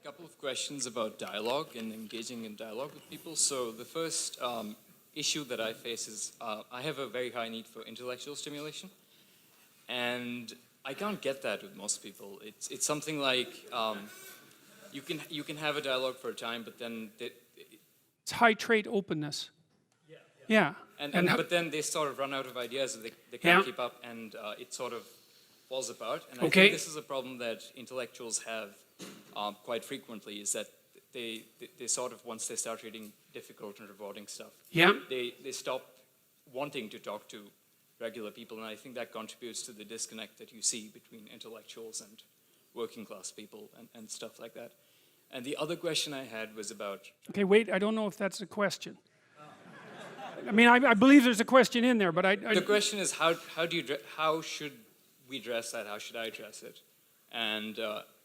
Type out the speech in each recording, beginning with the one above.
couple of questions about dialogue and engaging in dialogue with people. So the first issue that I face is I have a very high need for intellectual stimulation, and I can't get that with most people. It's something like you can have a dialogue for a time, but then it's high trait openness. Yeah. But then they sort of run out of ideas, and they can't keep up, and it sort of falls apart. And I think this is a problem that intellectuals have quite frequently, is that they sort of, once they start reading difficult and rewarding stuff, they stop wanting to talk to regular people, and I think that contributes to the disconnect that you see between intellectuals and working class people and stuff like that. And the other question I had was about... Okay, wait, I don't know if that's a question. I mean, I believe there's a question in there, but The question is, how should we address that? How should I address it? And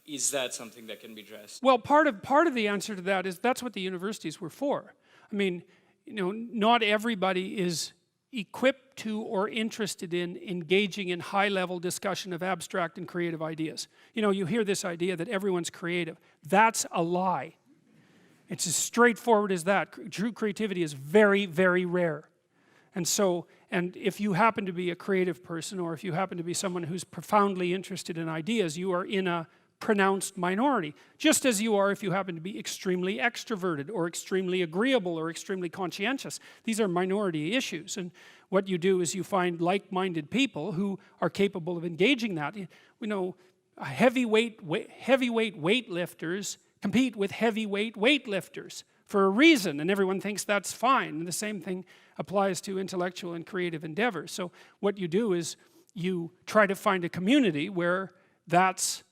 is that something that can be addressed? Well, part of the answer to that is that's what the universities were for. I mean, you know, not everybody is equipped to or interested in engaging in high-level discussion of abstract and creative ideas. You know, you hear this idea that everyone's creative. That's a lie. It's as straightforward as that. True creativity is very, very rare. And so, and if you happen to be a creative person, or if you happen to be someone who's profoundly interested in ideas, you are in a pronounced minority. Just as you are if you happen to be extremely extroverted, or extremely agreeable, or extremely conscientious. These are minority issues. And what you do is you find like-minded people who are capable of engaging that. You know, heavyweight weightlifters compete with heavyweight weightlifters for a reason, and everyone thinks that's fine. And the same thing applies to intellectual and creative endeavors. So what you do is you try to find a community where that's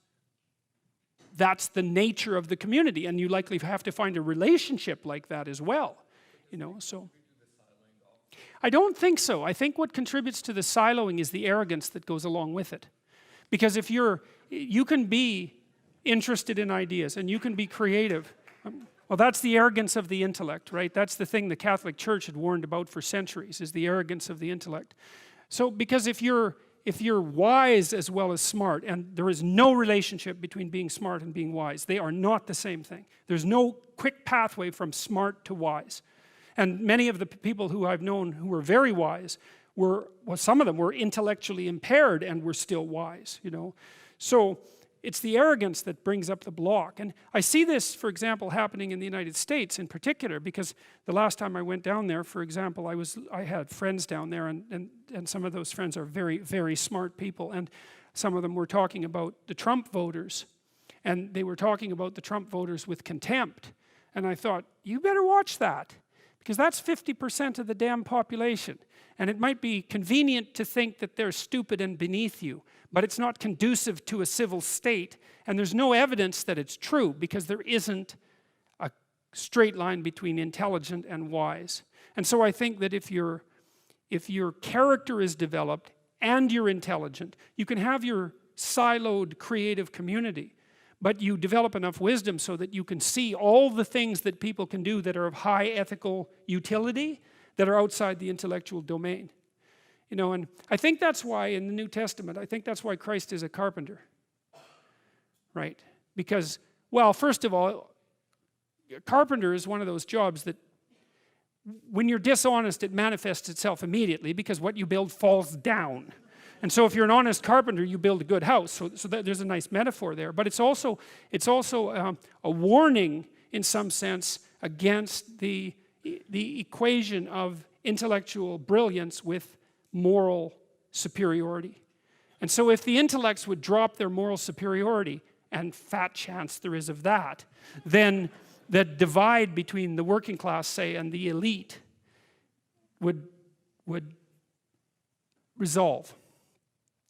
the nature of the community, and you likely have to find a relationship like that as well. You know, so I don't think so. I think what contributes to the siloing is the arrogance that goes along with it. Because if you can be interested in ideas and you can be creative. Well, that's the arrogance of the intellect, right? That's the thing the Catholic Church had warned about for centuries, is the arrogance of the intellect. So, because if you're wise as well as smart, and there is no relationship between being smart and being wise, they are not the same thing. There's no quick pathway from smart to wise. And many of the people who I've known who were very wise well, some of them were intellectually impaired and were still wise, you know. So it's the arrogance that brings up the block. And I see this, for example, happening in the United States in particular, because the last time I went down there, for example, I had friends down there, and some of those friends are very, very smart people, and some of them were talking about the Trump voters, and they were talking about the Trump voters with contempt. And I thought, you better watch that, because that's 50% of the damn population. And it might be convenient to think that they're stupid and beneath you, but it's not conducive to a civil state, and there's no evidence that it's true, because there isn't a straight line between intelligent and wise. And so I think that if your character is developed and you're intelligent, you can have your siloed creative community, but you develop enough wisdom so that you can see all the things that people can do that are of high ethical utility that are outside the intellectual domain. You know, and I think that's why in the New Testament, I think that's why Christ is a carpenter. Right? Because, well, first of all, a carpenter is one of those jobs that when you're dishonest, it manifests itself immediately, because what you build falls down. And so if you're an honest carpenter, you build a good house. So there's a nice metaphor there. But it's also a warning, in some sense, against the equation of intellectual brilliance with moral superiority. And so if the intellects would drop their moral superiority, and fat chance there is of that, then the divide between the working class, say, and the elite would resolve.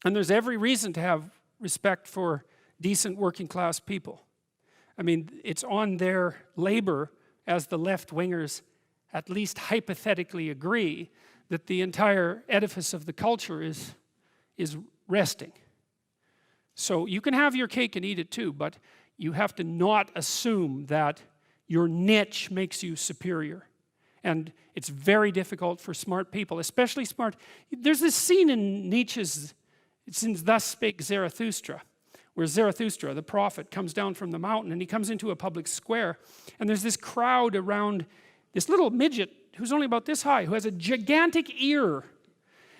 And there's every reason to have respect for decent working class people. I mean, it's on their labor, as the left-wingers at least hypothetically agree, that the entire edifice of the culture is resting. So you can have your cake and eat it too, but you have to not assume that your niche makes you superior. And it's very difficult for smart people, especially smart. There's this scene in Nietzsche's, it's in Thus Spake Zarathustra, where Zarathustra, the prophet, comes down from the mountain, and he comes into a public square, and there's this crowd around this little midget who's only about this high, who has a gigantic ear,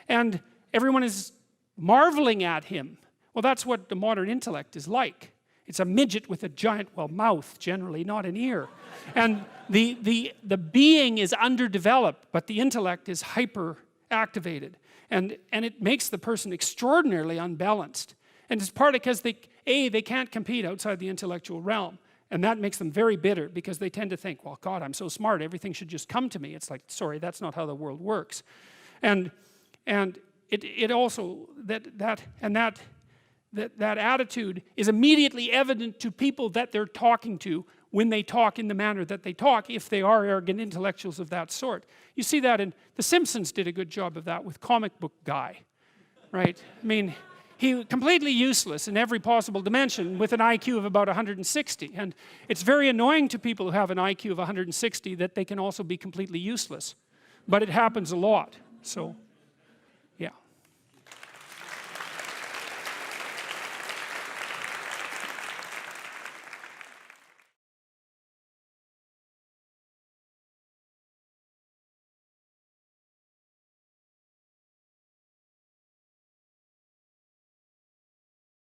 and everyone is marveling at him. Well, that's what the modern intellect is like. It's a midget with a giant, well, mouth generally, not an ear. And the being is underdeveloped, but the intellect is hyper activated. And it makes the person extraordinarily unbalanced. And it's partly because they can't compete outside the intellectual realm. And that makes them very bitter, because they tend to think, well, God, I'm so smart, everything should just come to me. It's like, sorry, that's not how the world works. And it also, that attitude is immediately evident to people that they're talking to when they talk in the manner that they talk, if they are arrogant intellectuals of that sort. You see that in, The Simpsons did a good job of that with Comic Book Guy, right? I mean, he completely useless in every possible dimension with an IQ of about 160. And it's very annoying to people who have an IQ of 160 that they can also be completely useless. But it happens a lot, so.